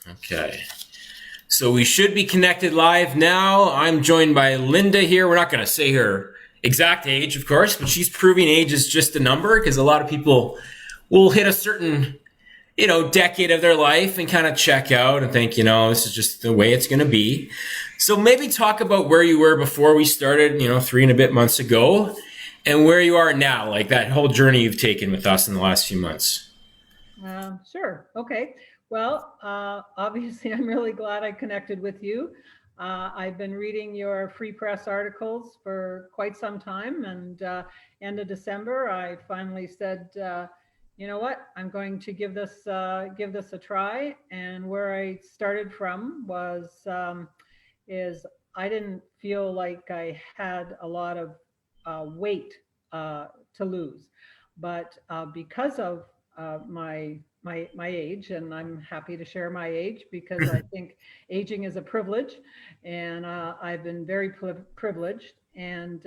Okay. So we should be connected live now. I'm joined by Linda here. We're not going to say her exact age, of course, but she's proving age is just a number because a lot of people will hit a certain, decade of their life and kind of check out and think, this is just the way it's going to be. So maybe talk about where you were before we started, 3 and a bit months ago, and where you are now, like that whole journey you've taken with us in the last few months. Sure. Okay. Well, obviously, I'm really glad I connected with you. I've been reading your free press articles for quite some time, and end of December, I finally said, you know what, I'm going to give this a try. And where I started from was is I didn't feel like I had a lot of weight to lose, but because of my age, and I'm happy to share my age because I think aging is a privilege, and I've been very privileged. And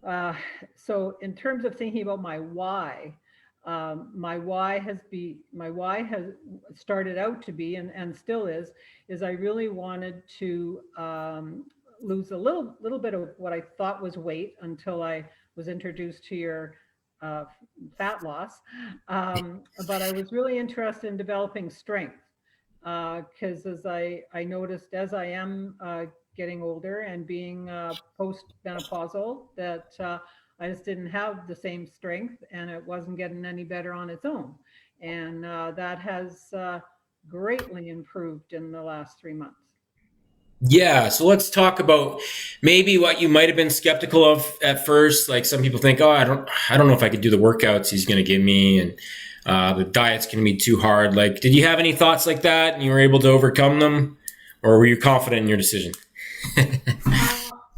uh, so, in terms of thinking about my why has started out to be, and still is I really wanted to lose a little bit of what I thought was weight until I was introduced to your uh, fat loss. But I was really interested in developing strength because I noticed as I am getting older and being post-menopausal that I just didn't have the same strength and it wasn't getting any better on its own. And that has greatly improved in the last 3 months. Yeah, so let's talk about maybe what you might have been skeptical of at first. Like some people think, oh, I don't know if I could do the workouts he's going to give me, and the diet's going to be too hard. Like, did you have any thoughts like that, and you were able to overcome them, or were you confident in your decision?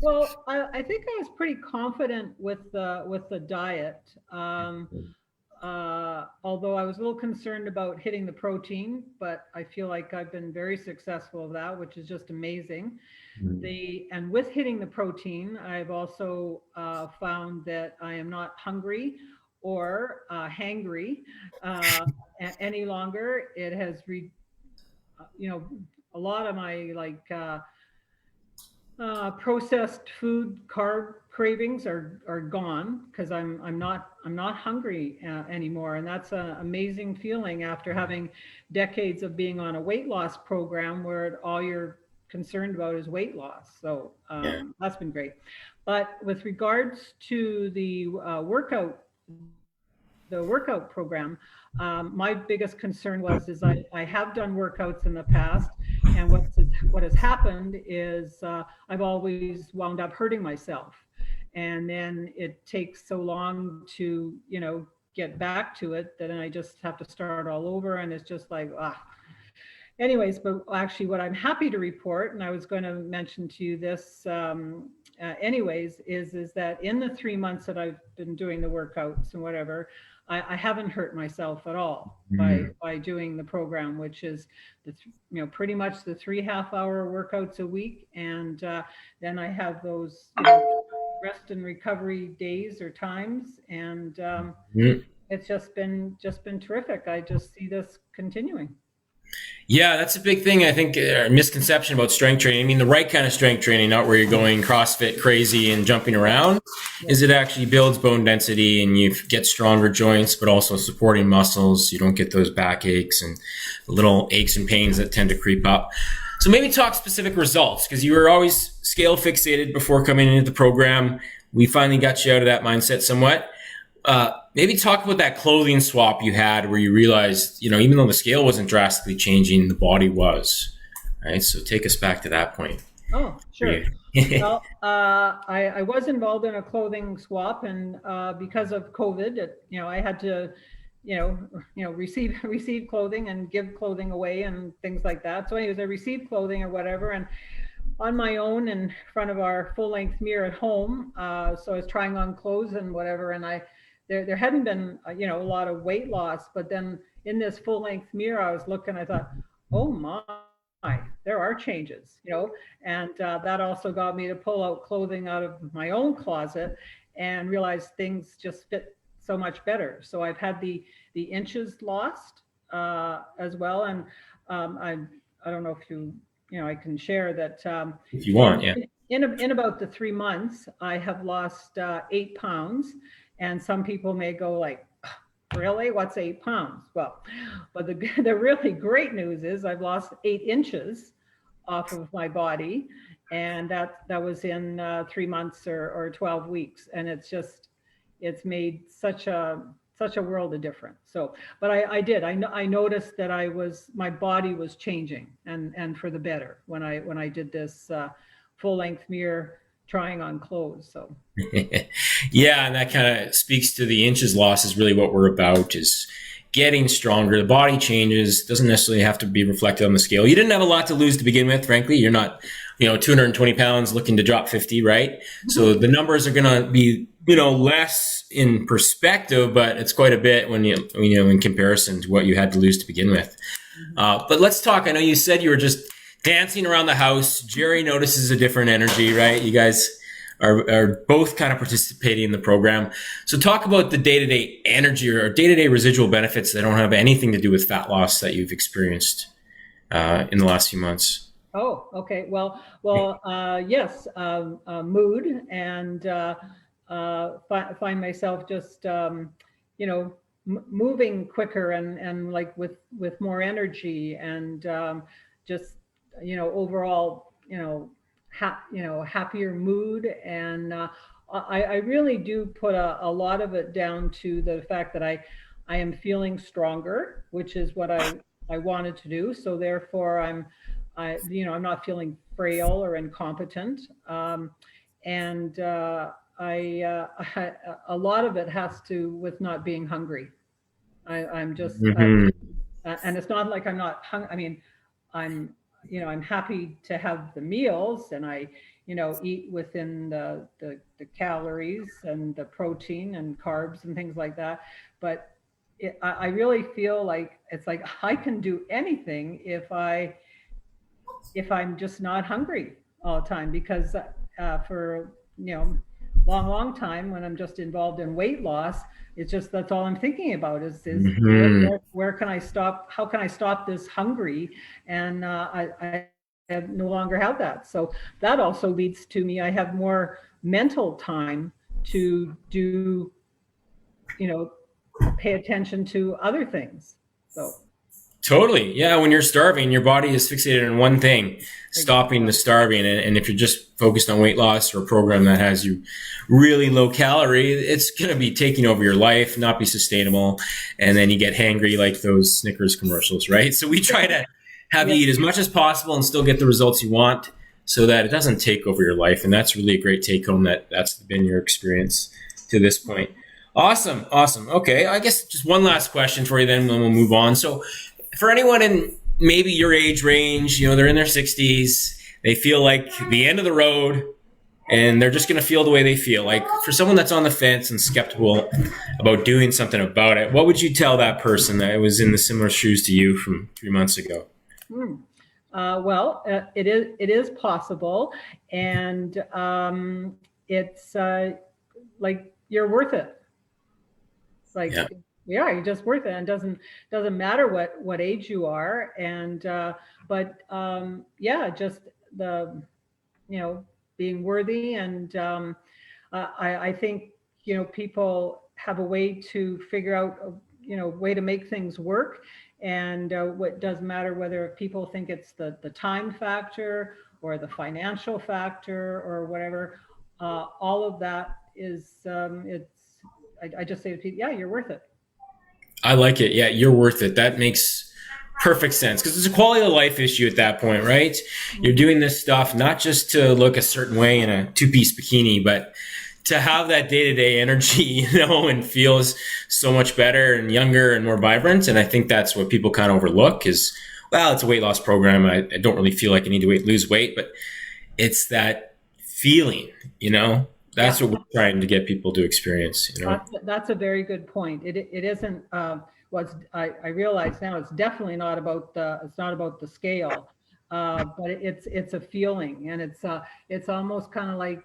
Well, I think I was pretty confident with the diet. Although I was a little concerned about hitting the protein, but I feel like I've been very successful with that, which is just amazing. And with hitting the protein, I've also found that I am not hungry or hangry uh, any longer. It has you know, a lot of my processed food carb cravings are gone because I'm not hungry anymore, and that's an amazing feeling after having decades of being on a weight loss program where all you're concerned about is weight loss. So Yeah. that's been great. But with regards to the workout program, my biggest concern is I have done workouts in the past, and what has happened is I've always wound up hurting myself, and then it takes so long to get back to it that I just have to start all over, and it's just like anyways. But actually, what I'm happy to report, and I was going to mention to you this anyways, is that in the 3 months that I've been doing the workouts and whatever, I haven't hurt myself at all Mm. by doing the program, which is pretty much the 3 half-hour workouts a week, and then I have those rest and recovery days or times, and Mm. it's just been terrific. I just see this continuing. Yeah, that's a big thing. I think misconception about strength training. I mean, the right kind of strength training, not where you're going CrossFit crazy and jumping Yeah, around, yeah. is it actually builds bone density and you get stronger joints, but also supporting muscles. You don't get those back aches and little aches and pains that tend to creep up. So maybe talk specific results because you were always scale fixated before coming into the program. We finally got you out of that mindset somewhat. Maybe talk about that clothing swap you had where you realized, even though the scale wasn't drastically changing, the body was. Right. So take us back to that point Oh, for you. sure. Well, I was involved in a clothing swap, and because of COVID, I had to, receive clothing and give clothing away and things like that. So, anyways, I received clothing or whatever, and on my own in front of our full-length mirror at home. So I was trying on clothes and whatever, and there hadn't been a lot of weight loss, but then in this full-length mirror, I was looking, I thought, oh my, there are changes, and that also got me to pull out clothing out of my own closet and realize things just fit so much better. So I've had the inches lost as well, and I don't know if I can share that If you want, yeah. in about the 3 months, I have lost 8 pounds. And some people may go like, really? What's 8 pounds? Well, but the really great news is I've lost 8 inches off of my body. And that was in 3 months or 12 weeks. And it's made such a world of difference. So, but I noticed that my body was changing and for the better when I did this full length mirror trying on clothes. So Yeah, and that kind of speaks to the inches loss is really what we're about is getting stronger. The body changes, doesn't necessarily have to be reflected on the scale. You didn't have a lot to lose to begin with, frankly. You're not, 220 pounds looking to drop 50, right? So the numbers are going to be, less in perspective, but it's quite a bit when in comparison to what you had to lose to begin with. But let's talk. I know you said you were just dancing around the house. Jerry notices a different energy, right? You guys are both kind of participating in the program. So talk about the day-to-day energy or day-to-day residual benefits that don't have anything to do with fat loss that you've experienced in the last few months. Oh, okay. Well, yes, mood and find myself just, moving quicker and like with more energy and just, overall, happier mood. And I really do put a lot of it down to the fact that I am feeling stronger, which is what I wanted to do. So therefore I'm not feeling frail or incompetent. And a lot of it has to with not being hungry. I'm just, Mm-hmm. and it's not like I'm not I mean, I'm, I'm happy to have the meals and I, eat within the calories and the protein and carbs and things like that. But I really feel like it's like I can do anything if I'm just not hungry all the time because for long time when I'm just involved in weight loss, it's just that's all I'm thinking about is Mm-hmm. where can I stop? How can I stop this hungry? And I no longer have that. So that also leads to me. I have more mental time to do, pay attention to other things. So Totally. Yeah. When you're starving, your body is fixated on one thing, stopping the starving. And if you're just focused on weight loss or a program that has you really low calorie, it's going to be taking over your life, not be sustainable. And then you get hangry like those Snickers commercials, right? So we try to have you eat as much as possible and still get the results you want so that it doesn't take over your life. And that's really a great take home that's been your experience to this point. Awesome. Awesome. Okay. I guess just one last question for you then, then we'll move on. So for anyone in maybe your age range, they're in their 60s, they feel like the end of the road and they're just going to feel the way they feel. Like for someone that's on the fence and skeptical about doing something about it, what would you tell that person that was in the similar shoes to you from 3 months ago? Well, it is possible, and it's like you're worth it. Like, Yeah. yeah, you're just worth it, and doesn't matter what age you are, and but yeah, just the being worthy, and I think people have a way to figure out way to make things work, and what doesn't matter whether people think it's the time factor or the financial factor or whatever, all of that is I just say to people, yeah, you're worth it. I like it. Yeah, you're worth it. That makes perfect sense because it's a quality of life issue at that point, right? You're doing this stuff not just to look a certain way in a two-piece bikini, but to have that day-to-day energy, and feels so much better and younger and more vibrant. And I think that's what people kind of overlook is, well, it's a weight loss program. I don't really feel like I need to lose weight, but it's that feeling, that's Yeah. what we're trying to get people to experience, That's a very good point. It isn't what's I realize now it's definitely not about the scale, but it's a feeling, and it's almost kind of like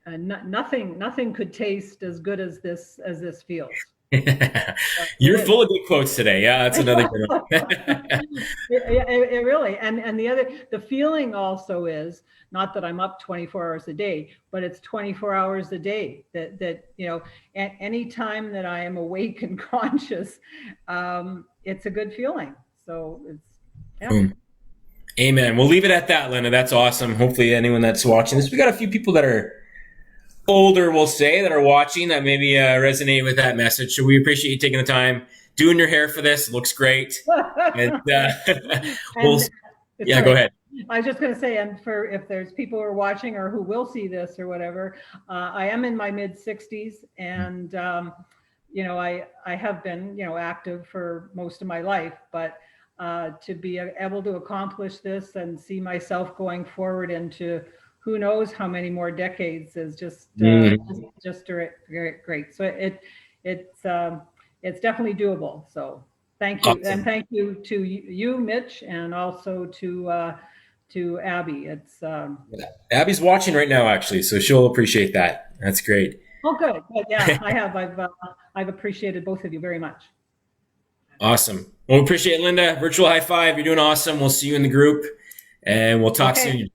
nothing could taste as good as this feels. It You're is. full of good quotes today. Yeah, that's another good one. It really, and the feeling also is not that I'm up 24 hours a day, but it's 24 hours a day that, at any time that I am awake and conscious, it's a good feeling. So it's, yeah. Boom. Amen. We'll leave it at that, Linda. That's awesome. Hopefully, anyone that's watching this, we got a few people that are older, we'll say, that are watching that maybe resonate with that message. So we appreciate you taking the time, doing your hair for this. It looks great. And we'll, And yeah, go sorry, ahead. I was just going to say, and for if there's people who are watching or who will see this or whatever, I am in my mid 60s, and I have been active for most of my life, but to be able to accomplish this and see myself going forward into who knows how many more decades is Mhm. just great, great. So it's definitely doable. So thank you, and Awesome. thank you to you, Mitch, and also to Abby. It's Abby's watching right now, actually, so she'll appreciate that. That's great. oh good. But yeah, I've appreciated both of you very much. Awesome. Well, we appreciate it, Linda. Virtual high five. You're doing awesome. We'll see you in the group, and we'll talk Okay. soon.